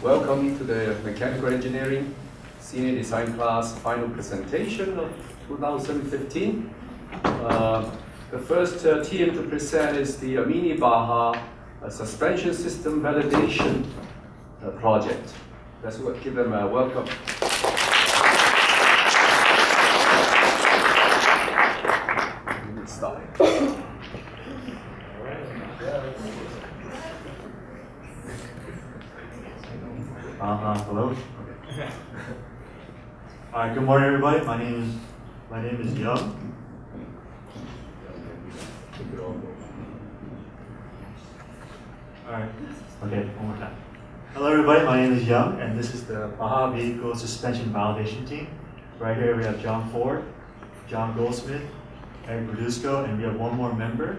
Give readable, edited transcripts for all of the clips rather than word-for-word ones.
Welcome to the Mechanical Engineering Senior Design Class final presentation of 2015. The first team to present is the Mini Baja suspension system validation project. Let's give them a welcome. Hello. All right. Good morning, everybody. My name is Young. All right. Okay. One more time. Hello, everybody. My name is Young, and this is the Baja Vehicle Suspension Validation Team. Right here, we have John Ford, John Goldsmith, Eric Verduzco, and we have one more member,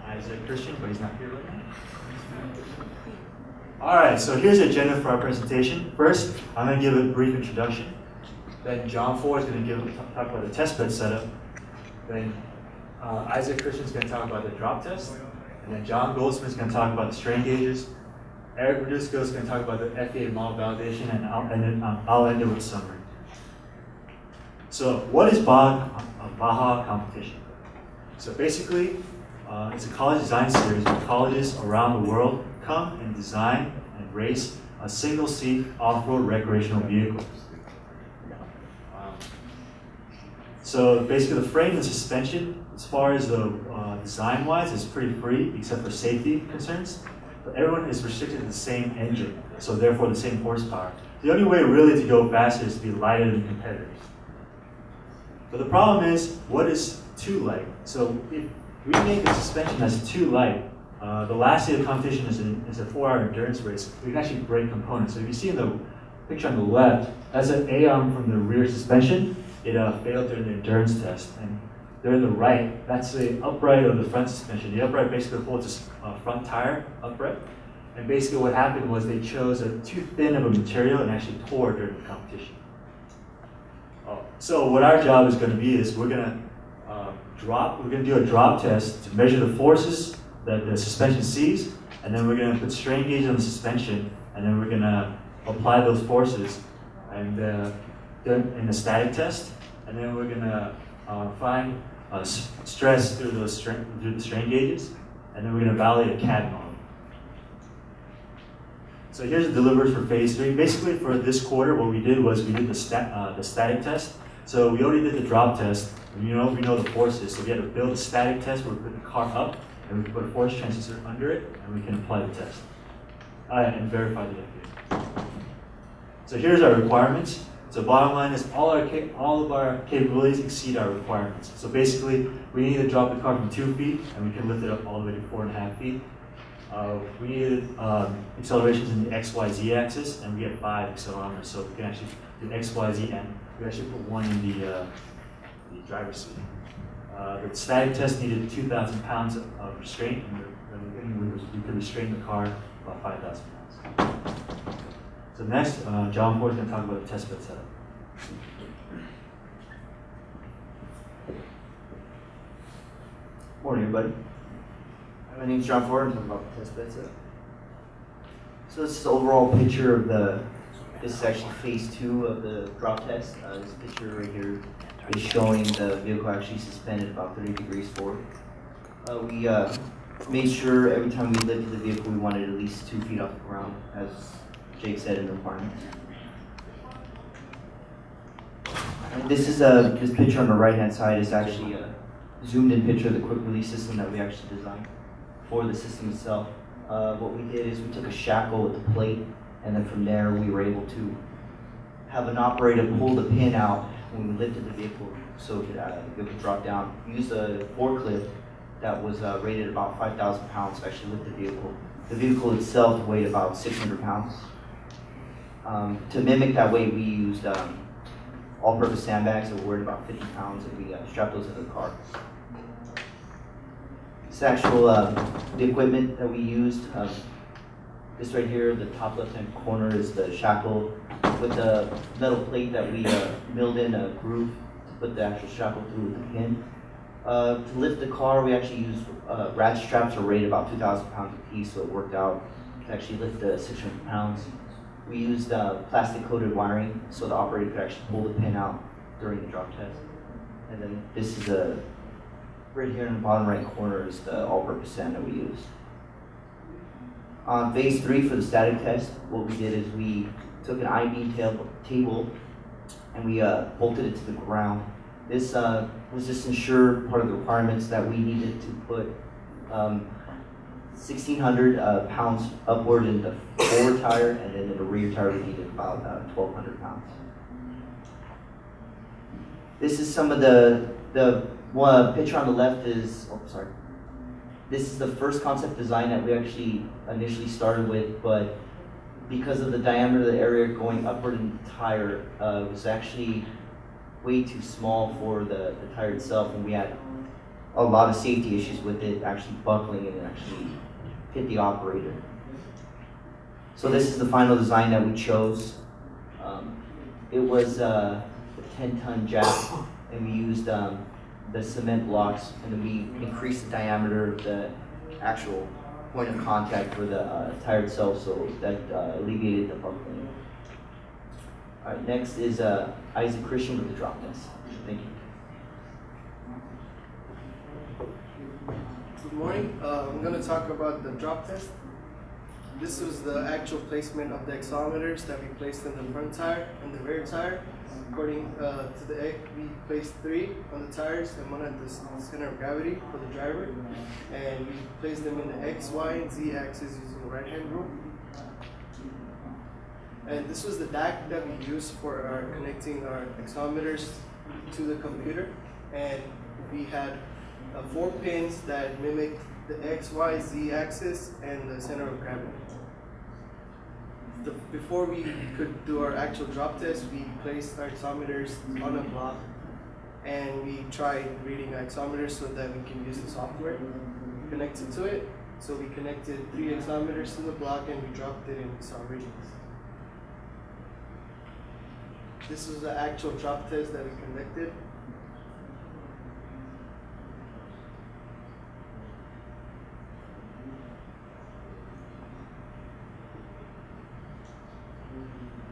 Isaac Christian, but he's not here right now. All right, so here's the agenda for our presentation. First, I'm going to give a brief introduction. Then John Ford is going to talk about the test bed setup. Then Isaac Christian is going to talk about the drop test. And then John Goldsmith is going to talk about the strain gauges. Eric Verduzco is going to talk about the FAA model validation, and I'll end it with a summary. So what is Baja competition? So basically, it's a college design series where colleges around the world come and design and race a single-seat off-road recreational vehicle. So basically the frame and suspension, as far as the design-wise, is pretty free except for safety concerns. But everyone is restricted to the same engine, so therefore the same horsepower. The only way really to go faster is to be lighter than competitors. But the problem is, what is too light? So if we make a suspension that's too light, the last day of the competition is a 4-hour endurance race. We can actually break components. So if you see in the picture on the left, that's an A-arm from the rear suspension. It failed during the endurance test. And there on the right, that's the upright of the front suspension. The upright basically holds a front tire upright. And basically what happened was they chose too thin of a material and actually tore during the competition. So what our job is going to be is we're going to do a drop test to measure the forces that the suspension sees, and then we're going to put strain gauges on the suspension, and then we're going to apply those forces and in a static test, and then we're going to find stress through the strain gauges, and then we're going to validate a CAD model. So here's the deliverables for phase 3. Basically for this quarter, what we did was we did the static test. So we already did the drop test, and we know the forces, so we had to build a static test where we put the car up, and we can put a force transducer under it, and we can apply the test and verify the FAA. So here's our requirements. So bottom line is all of our capabilities exceed our requirements. So basically, we need to drop the car from 2 feet, and we can lift it up all the way to 4.5 feet. We needed accelerations in the XYZ axis, and we had 5 accelerometers, so we can actually do XYZ, and we actually put 1 in the driver's seat. The static test needed 2,000 pounds of restraint, and we could restrain the car about 5,000 pounds. So next, John Ford is going to talk about the test bed setup. Morning, everybody. My name is John Ford. I'm talking about the test bed setup. So this is the overall picture of this is actually phase 2 of the drop test. This picture right here is showing the vehicle actually suspended about 30 degrees forward. We made sure every time we lifted the vehicle we wanted at least 2 feet off the ground, as Jake said in the requirements. And this is this picture on the right hand side is actually a zoomed in picture of the quick release system that we actually designed for the system itself. What we did is we took a shackle with the plate, and then from there we were able to have an operator pull the pin out when we lifted the vehicle so it could drop down. We used a forklift that was rated about 5,000 pounds to actually lift the vehicle. The vehicle itself weighed about 600 pounds. To mimic that weight, we used all-purpose sandbags that were about 50 pounds, and we strapped those to the car. This actual, the equipment that we used, this right here, the top left-hand corner is the shackle with the metal plate that we milled in a groove to put the actual shackle through with the pin. To lift the car, we actually used ratchet straps are rated about 2,000 pounds a piece, so it worked out to actually lift 600 pounds. We used plastic-coated wiring so the operator could actually pull the pin out during the drop test. And then this is right here in the bottom right corner is the all-purpose sand that we used. On phase 3 for the static test, what we did is we took an I-beam table and we bolted it to the ground. This was just ensure part of the requirements that we needed to put 1,600 pounds upward in the forward tire, and then in the rear tire we needed about 1,200 pounds. This is some of the one picture on the left is, this is the first concept design that we actually initially started with, but because of the diameter of the area going upward in the tire, it was actually way too small for the tire itself, and we had a lot of safety issues with it actually buckling and actually hit the operator. So this is the final design that we chose. It was a 10-ton jack, and we used the cement blocks, and then we increased the diameter of the actual point of contact for the tire itself, so that alleviated the buckling. All right, next is Isaac Christian with the drop test. Thank you. Good morning. I'm going to talk about the drop test. This was the actual placement of the accelerometers that we placed in the front tire and the rear tire. According to the egg, we placed 3 on the tires and 1 at the center of gravity for the driver. And we placed them in the X, Y, and Z axis using the right-hand rule. And this was the DAC that we used for connecting our accelerometers to the computer. And we had 4 pins that mimic the X, Y, Z axis and the center of gravity. Before we could do our actual drop test, we placed our accelerometers on a block and we tried reading accelerometers so that we can use the software connected to it. So we connected 3 accelerometers to the block and we dropped it and we saw readings. This was the actual drop test that we conducted.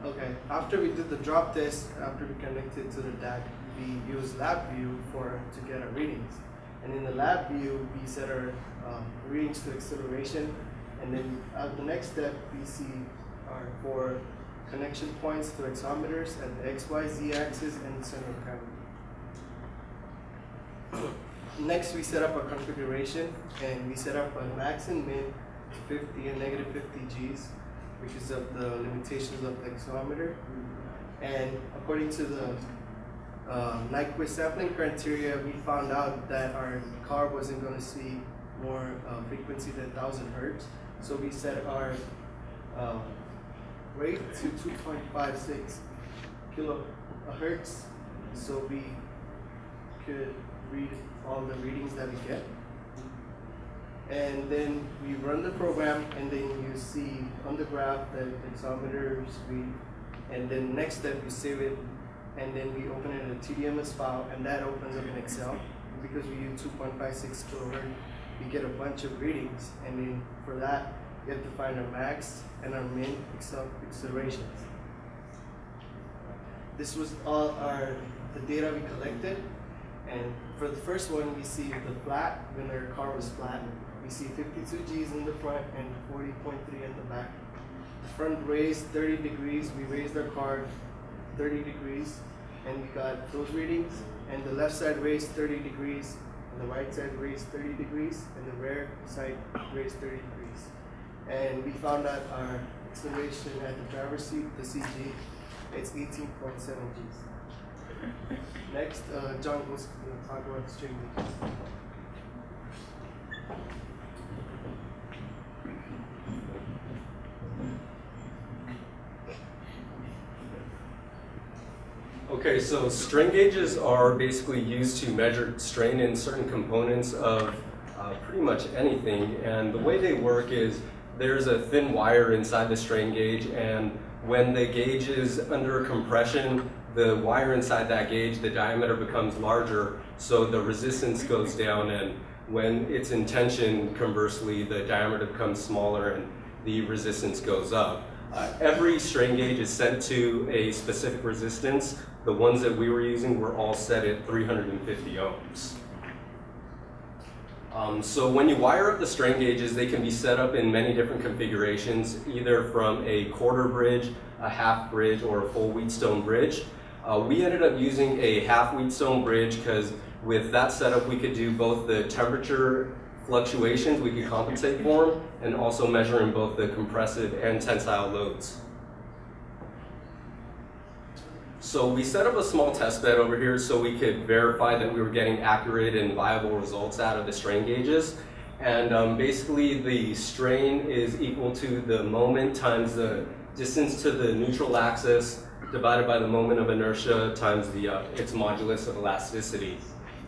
Okay, after we did the drop test, after we connected to the DAC, we used LabVIEW to get our readings. And in the LabVIEw, we set our readings to acceleration. And then the next step, we see our 4 connection points to accelerometers at the X, Y, Z axis and the center of gravity. Next, we set up our configuration, and we set up a max and min to 50 and negative 50 Gs, which is of the limitations of the accelerometer. And according to the Nyquist sampling criteria, we found out that our car wasn't going to see more frequency than 1,000 hertz. So we set our rate to 2.56 kilohertz, so we could read all the readings that we get. And then we run the program, and then you see on the graph that the accelerometers read. And then next step, you save it, and then we open it in a TDMS file, and that opens up in Excel. Because we use 2.56 kilohertz, we get a bunch of readings, and then for that, you have to find our max and our min accelerations. This was all the data we collected, and for the first one, we see the flat, when our car was flat. We see 52 Gs in the front and 40.3 at the back. The front raised 30 degrees. We raised our car 30 degrees, and we got those readings. And the left side raised 30 degrees, and the right side raised 30 degrees, and the rear side raised 30 degrees. And we found out our acceleration at the driver's seat, the CG, it's 18.7 Gs. Next, John was going to talk about string gauges. Okay, so strain gauges are basically used to measure strain in certain components of pretty much anything. And the way they work is there's a thin wire inside the strain gauge, and when the gauge is under compression, the wire inside that gauge, the diameter becomes larger, so the resistance goes down, and when it's in tension, conversely, the diameter becomes smaller and the resistance goes up. Every strain gauge is set to a specific resistance. The ones that we were using were all set at 350 ohms. So when you wire up the strain gauges, they can be set up in many different configurations, either from a quarter bridge, a half bridge, or a full Wheatstone bridge. We ended up using a half Wheatstone bridge because with that setup we could do both the temperature fluctuations, we could compensate for them, and also measuring both the compressive and tensile loads. So we set up a small test bed over here so we could verify that we were getting accurate and viable results out of the strain gauges. And basically the strain is equal to the moment times the distance to the neutral axis divided by the moment of inertia times its modulus of elasticity.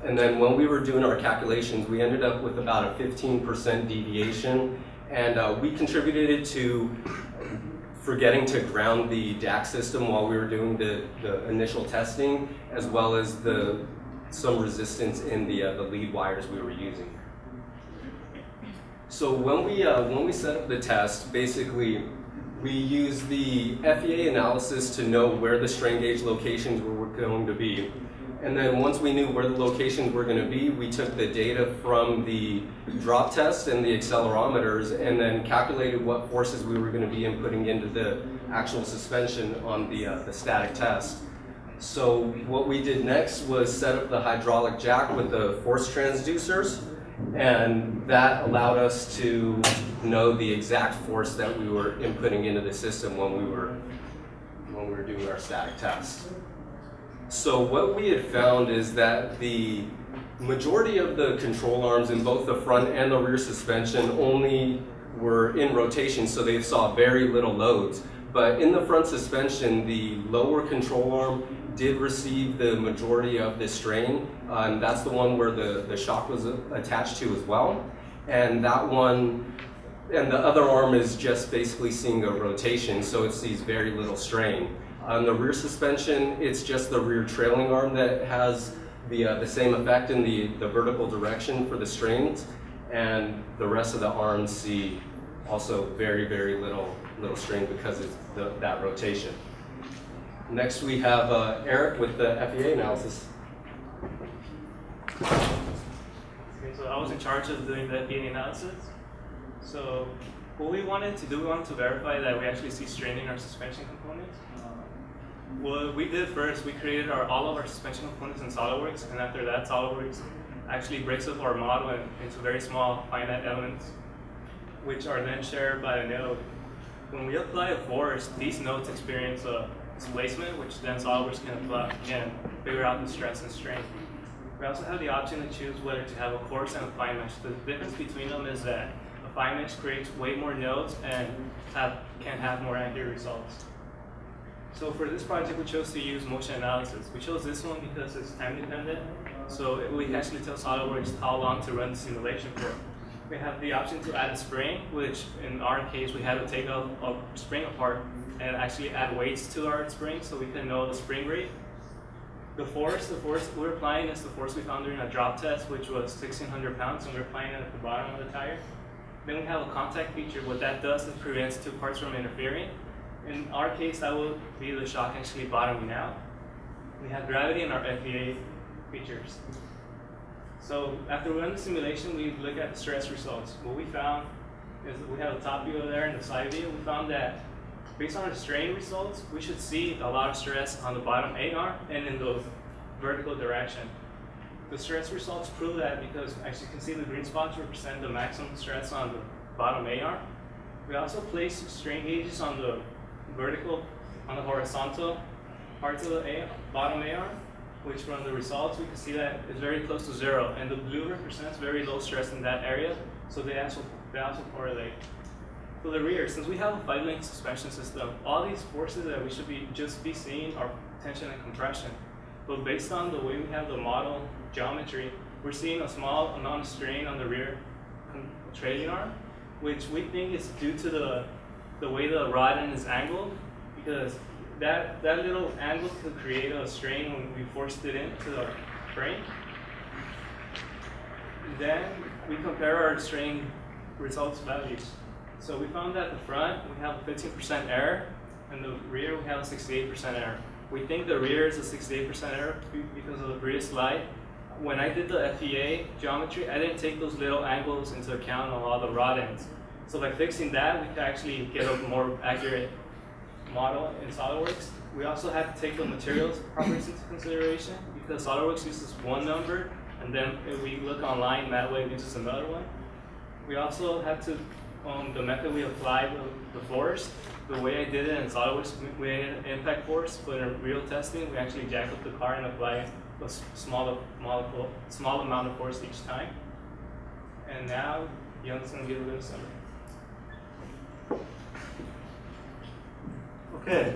And then when we were doing our calculations, we ended up with about a 15% deviation, and we contributed it to forgetting to ground the DAC system while we were doing the initial testing, as well as some resistance in the lead wires we were using. So when we set up the test, basically we used the FEA analysis to know where the strain gauge locations were going to be. And then once we knew where the locations were going to be, we took the data from the drop test and the accelerometers and then calculated what forces we were going to be inputting into the actual suspension on the static test. So what we did next was set up the hydraulic jack with the force transducers, and that allowed us to know the exact force that we were inputting into the system when we were doing our static test. So what we had found is that the majority of the control arms in both the front and the rear suspension only were in rotation, so they saw very little loads. But in the front suspension, the lower control arm did receive the majority of the strain, and that's the one where the shock was attached to as well. And that one, and the other arm is just basically seeing a rotation, so it sees very little strain. On the rear suspension, it's just the rear trailing arm that has the same effect in the vertical direction for the strains, and the rest of the arms see also very, very little strain because it's that rotation. Next we have Eric with the FEA analysis. Okay, so I was in charge of doing the FEA analysis. So what we wanted to do, we wanted to verify that we actually see strain in our suspension components. What we did first, we created all of our suspension components in SolidWorks, and after that, SolidWorks actually breaks up our model into very small finite elements, which are then shared by a node. When we apply a force, these nodes experience a displacement, which then SolidWorks can figure out the stress and strain. We also have the option to choose whether to have a coarse and a fine mesh. The difference between them is that a fine mesh creates way more nodes and can have more accurate results. So for this project, we chose to use motion analysis. We chose this one because it's time dependent, so we actually tell SolidWorks how long to run the simulation for. We have the option to add a spring, which in our case, we had to take a spring apart and actually add weights to our spring so we can know the spring rate. The force we're applying is the force we found during a drop test, which was 1,600 pounds, and we're applying it at the bottom of the tire. Then we have a contact feature. What that does is prevents two parts from interfering. In our case, that will be the shock actually bottoming out. We have gravity and our FEA features. So after we run the simulation, we look at the stress results. What we found is that we have a top view over there and the side view. We found that based on our strain results, we should see a lot of stress on the bottom A arm and in the vertical direction. The stress results prove that because, as you can see, the green spots represent the maximum stress on the bottom A arm. We also place strain gauges on the horizontal parts of the bottom A arm, which from the results we can see that it's very close to zero, and the blue represents very low stress in that area, so they also correlate. For the rear, since we have a 5-link suspension system, all these forces that we should just be seeing are tension and compression. But based on the way we have the model geometry, we're seeing a small amount of strain on the rear trailing arm, which we think is due to the way the rod end is angled, because that little angle could create a strain when we forced it into the frame. Then we compare our strain results values. So we found that the front, we have a 15% error, and the rear, we have a 68% error. We think the rear is a 68% error because of the rear slide. When I did the FEA geometry, I didn't take those little angles into account on all the rod ends. So by fixing that, we could actually get a more accurate model in SolidWorks. We also had to take the materials properties into consideration because SolidWorks uses one number, and then if we look online, that way it uses another one. We also had to, the method we applied with the force, the way I did it in SolidWorks, we had an impact force, but in real testing, we actually jacked up the car and applied a small amount of force each time. And now, Young's gonna give a little summary. Okay,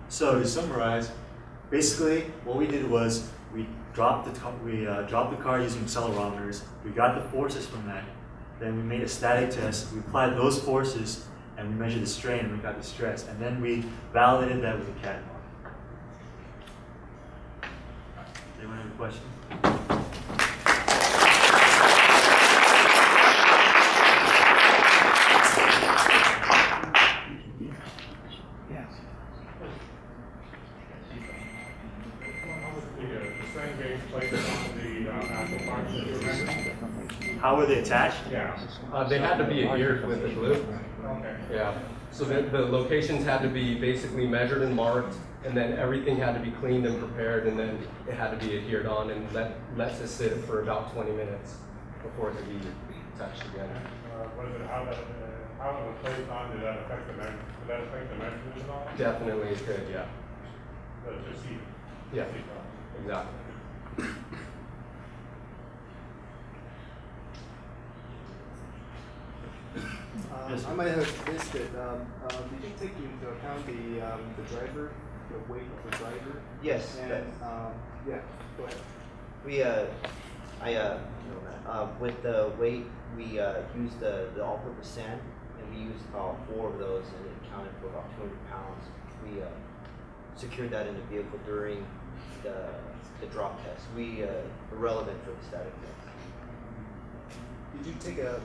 so to summarize, basically what we did was we dropped the car using accelerometers. We got the forces from that. Then we made a static test. We applied those forces and we measured the strain and we got the stress. And then we validated that with the CAD model. Anyone have a question? How were they attached? Yeah. They had to be adhered with the glue. Okay. Yeah. So the locations had to be basically measured and marked, and then everything had to be cleaned and prepared, and then it had to be adhered on and let to sit for about 20 minutes before it could be touched again. How was the place on? Did that affect the measurements at all? Definitely it could, yeah. The seat. Yeah, exactly. Yes, sir. I might have missed it. Did you take into account the driver, the weight of the driver? Yes. And yeah, go ahead. With the weight, we used the all-purpose sand, and we used about 4 of those, and it counted for about 200 pounds. We secured that in the vehicle during the drop test. We irrelevant for the static test. Did you take a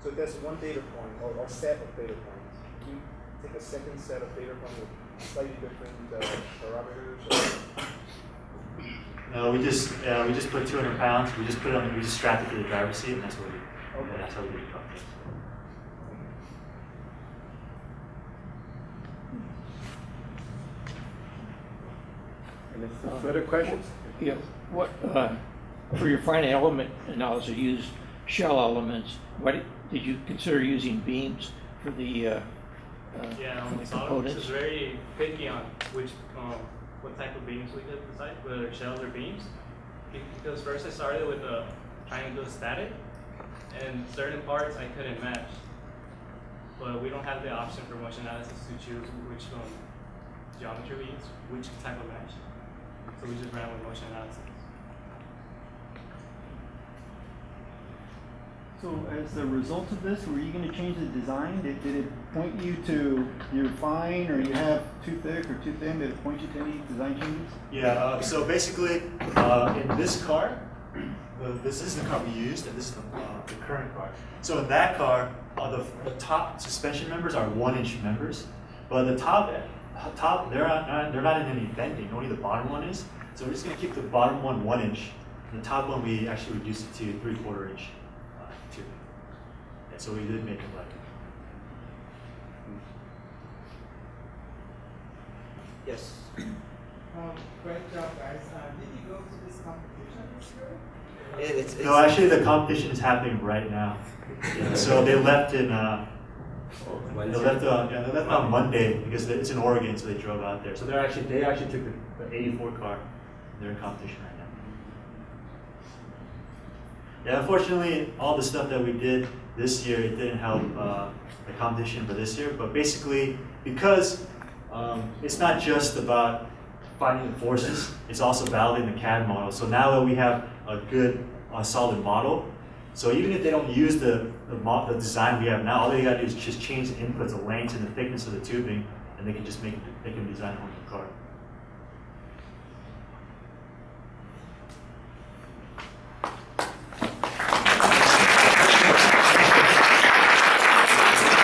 so that's one data point or set of data points? Did you take a second set of data points with slightly different parameters? Or? No, we just put 200 pounds. We just strapped it to the driver's seat, and that's what that's how we did the drop test. Further questions? Yeah, what, for your finite element analysis, you used shell elements. What did you consider using beams for the SolidWorks components? is very picky on what type of beams we could decide, whether shells or beams. Because first I started with trying to do a static, and certain parts I couldn't match. But we don't have the option for motion analysis to choose which geometry we use, which type of mesh. So we just ran with motion analysis. So as a result of this, were you going to change the design? Did it point you to you're fine, or you have too thick or too thin? Did it point you to any design changes? Yeah, so basically, in this car, this is the car we used, and this is the current car. So in that car, the top suspension members are 1-inch members, but the top they're not in any bending. Only the bottom one is. So we're just gonna keep the bottom one 1-inch, and the top one we actually reduced it to 3/4 inch tube. And so we did make it like. Yes. Great job, guys. Did you go to this competition this year? It's No, actually, the competition is happening right now. So they left in. They left on Monday because it's in Oregon, so they drove out there. So they actually took the 84 car. They're in competition right now. Yeah, unfortunately, all the stuff that we did this year, it didn't help the competition for this year. But basically, because it's not just about finding the forces, it's also validating the CAD model. So now that we have a good, solid model, so even if they don't use the design we have now, all they gotta do is just change the inputs, the length and the thickness of the tubing, and they can design a whole new car.